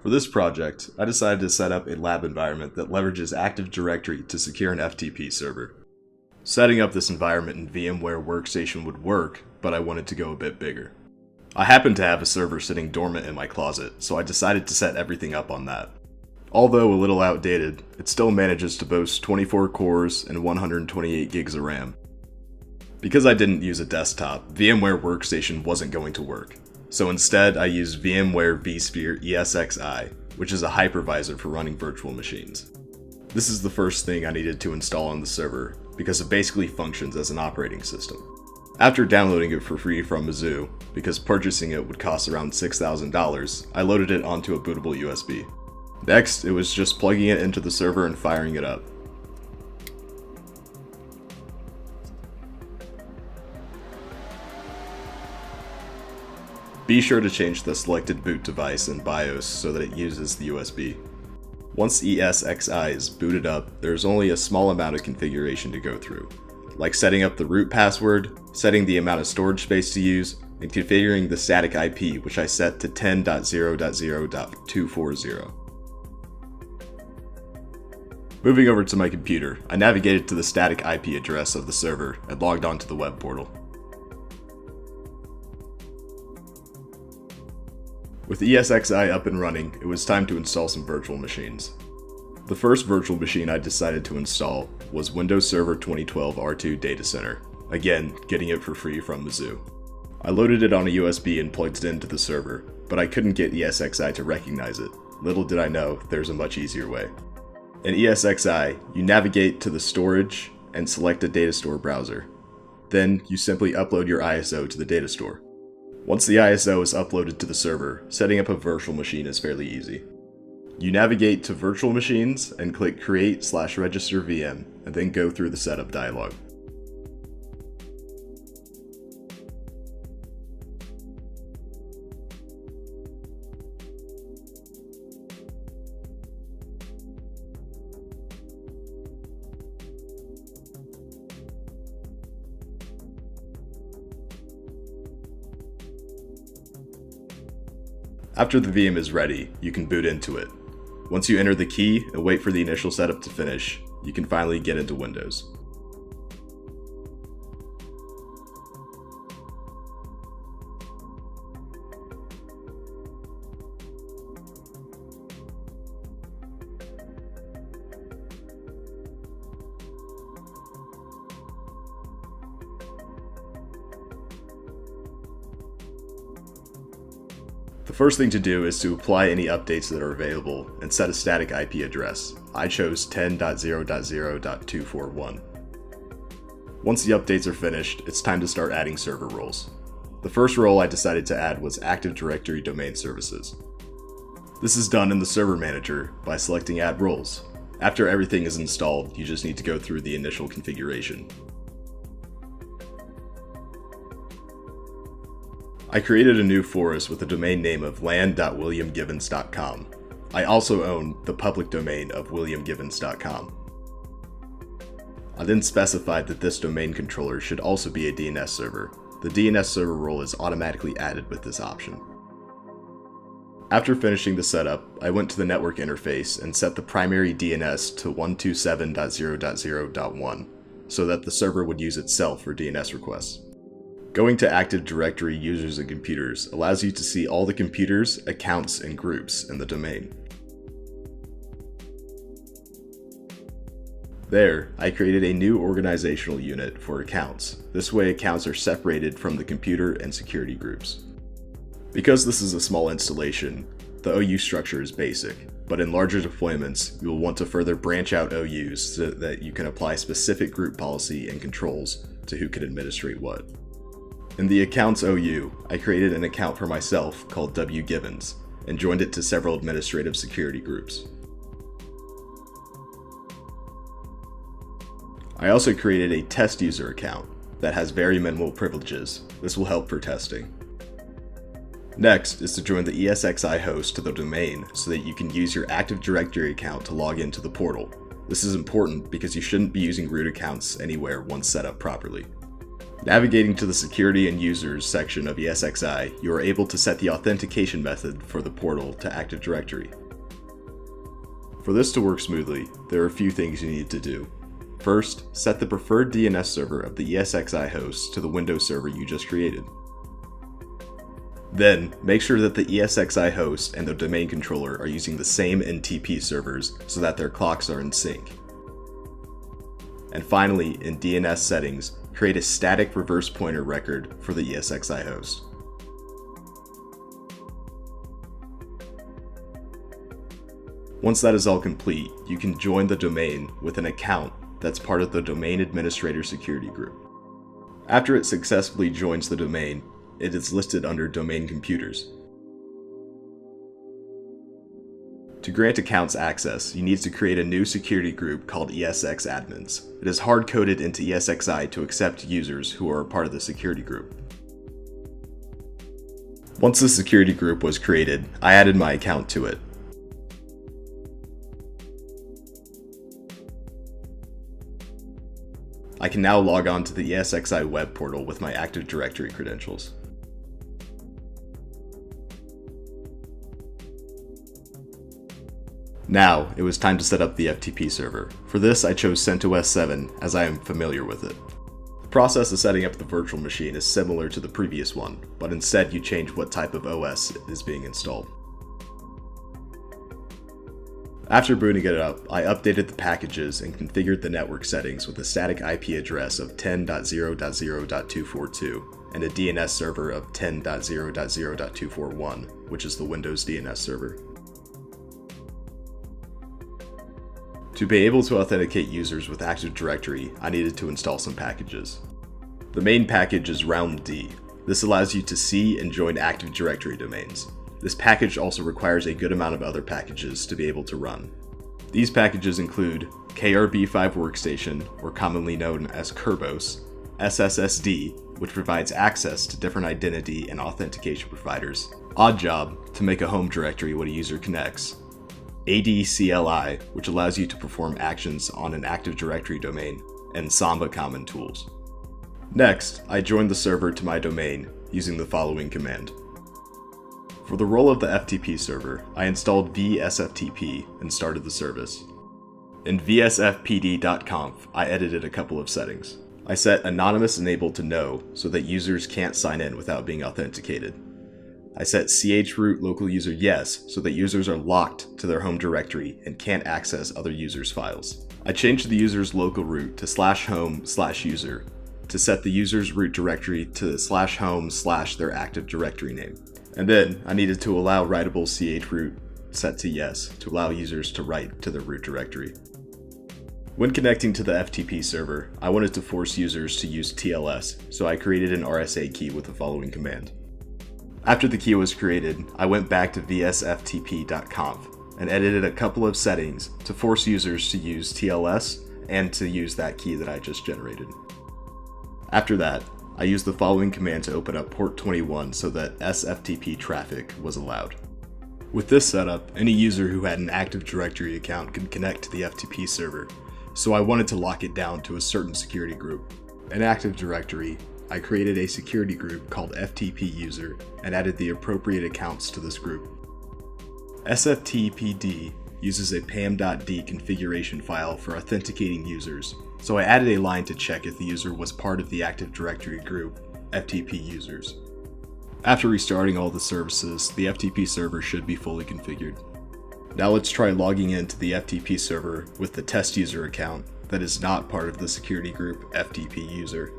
For this project, I decided to set up a lab environment that leverages Active Directory to secure an FTP server. Setting up this environment in VMware Workstation would work, but I wanted to go a bit bigger. I happened to have a server sitting dormant in my closet, so I decided to set everything up on that. Although a little outdated, it still manages to boast 24 cores and 128 gigs of RAM. Because I didn't use a desktop, VMware Workstation wasn't going to work. So instead, I used VMware vSphere ESXi, which is a hypervisor for running virtual machines. This is the first thing I needed to install on the server, because it basically functions as an operating system. After downloading it for free from Mizzou, because purchasing it would cost around $6,000, I loaded it onto a bootable USB. Next, it was just plugging it into the server and firing it up. Be sure to change the selected boot device and BIOS so that it uses the USB. Once ESXi is booted up, there is only a small amount of configuration to go through, like setting up the root password, setting the amount of storage space to use, and configuring the static IP, which I set to 10.0.0.240. Moving over to my computer, I navigated to the static IP address of the server and logged onto the web portal. With ESXi up and running, it was time to install some virtual machines. The first virtual machine I decided to install was Windows Server 2012 R2 Data Center, again, getting it for free from Mizzou. I loaded it on a USB and plugged it into the server, but I couldn't get ESXi to recognize it. Little did I know, there's a much easier way. In ESXi, you navigate to the storage and select a data store browser. Then, you simply upload your ISO to the data store. Once the ISO is uploaded to the server, setting up a virtual machine is fairly easy. You navigate to Virtual Machines and click Create/Register VM, and then go through the setup dialog. After the VM is ready, you can boot into it. Once you enter the key and wait for the initial setup to finish, you can finally get into Windows. The first thing to do is to apply any updates that are available and set a static IP address. I chose 10.0.0.241. Once the updates are finished, it's time to start adding server roles. The first role I decided to add was Active Directory Domain Services. This is done in the Server Manager by selecting Add Roles. After everything is installed, you just need to go through the initial configuration. I created a new forest with a domain name of land.williamgivens.com. I also own the public domain of williamgivens.com. I then specified that this domain controller should also be a DNS server. The DNS server role is automatically added with this option. After finishing the setup, I went to the network interface and set the primary DNS to 127.0.0.1 so that the server would use itself for DNS requests. Going to Active Directory Users and Computers allows you to see all the computers, accounts, and groups in the domain. There, I created a new organizational unit for accounts. This way accounts are separated from the computer and security groups. Because this is a small installation, the OU structure is basic, but in larger deployments, you will want to further branch out OUs so that you can apply specific group policy and controls to who can administrate what. In the Accounts OU, I created an account for myself called W. Givens, and joined it to several administrative security groups. I also created a test user account that has very minimal privileges. This will help for testing. Next is to join the ESXi host to the domain so that you can use your Active Directory account to log into the portal. This is important because you shouldn't be using root accounts anywhere once set up properly. Navigating to the Security and Users section of ESXi, you are able to set the authentication method for the portal to Active Directory. For this to work smoothly, there are a few things you need to do. First, set the preferred DNS server of the ESXi host to the Windows server you just created. Then, make sure that the ESXi host and the domain controller are using the same FTP servers so that their clocks are in sync. And finally, in DNS settings, create a static reverse pointer record for the ESXi host. Once that is all complete, you can join the domain with an account that's part of the Domain Administrator Security Group. After it successfully joins the domain, it is listed under Domain Computers. To grant accounts access, you need to create a new security group called ESX Admins. It is hard-coded into ESXi to accept users who are a part of the security group. Once the security group was created, I added my account to it. I can now log on to the ESXi web portal with my Active Directory credentials. Now, it was time to set up the FTP server. For this, I chose CentOS 7 as I am familiar with it. The process of setting up the virtual machine is similar to the previous one, but instead you change what type of OS is being installed. After booting it up, I updated the packages and configured the network settings with a static IP address of 10.0.0.242 and a DNS server of 10.0.0.241, which is the Windows DNS server. To be able to authenticate users with Active Directory, I needed to install some packages. The main package is roundd. This allows you to see and join Active Directory domains. This package also requires a good amount of other packages to be able to run. These packages include KRB5 Workstation, or commonly known as Kerbos, SSSD, which provides access to different identity and authentication providers, Oddjob, to make a home directory when a user connects, ADCLI, which allows you to perform actions on an Active Directory domain, and Samba Common Tools. Next, I joined the server to my domain using the following command. For the role of the FTP server, I installed vsftp and started the service. In vsfpd.conf, I edited a couple of settings. I set anonymous enabled to no so that users can't sign in without being authenticated. I set chroot local user yes so that users are locked to their home directory and can't access other users' files. I changed the user's local root to /home/user to set the user's root directory to /home/ their Active Directory name. And then I needed to allow writable chroot set to yes to allow users to write to their root directory. When connecting to the FTP server, I wanted to force users to use TLS, so I created an RSA key with the following command. After the key was created, I went back to vsftp.conf and edited a couple of settings to force users to use TLS and to use that key that I just generated. After that, I used the following command to open up port 21 so that SFTP traffic was allowed. With this setup, any user who had an Active Directory account could connect to the FTP server, so I wanted to lock it down to a certain security group. In Active Directory, I created a security group called FTP User and added the appropriate accounts to this group. SFTPD uses a pam.d configuration file for authenticating users, so I added a line to check if the user was part of the Active Directory group, FTP Users. After restarting all the services, the FTP server should be fully configured. Now let's try logging into the FTP server with the test user account that is not part of the security group FTP User.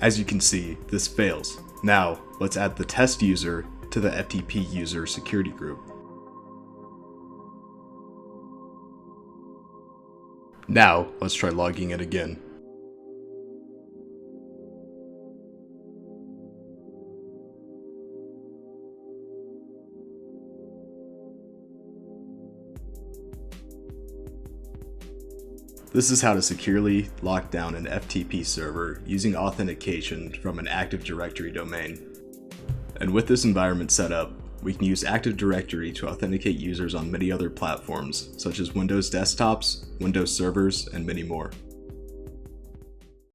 As you can see, this fails. Now, let's add the test user to the FTP user security group. Now, let's try logging in again. This is how to securely lock down an FTP server using authentication from an Active Directory domain. And with this environment set up, we can use Active Directory to authenticate users on many other platforms, such as Windows desktops, Windows servers, and many more.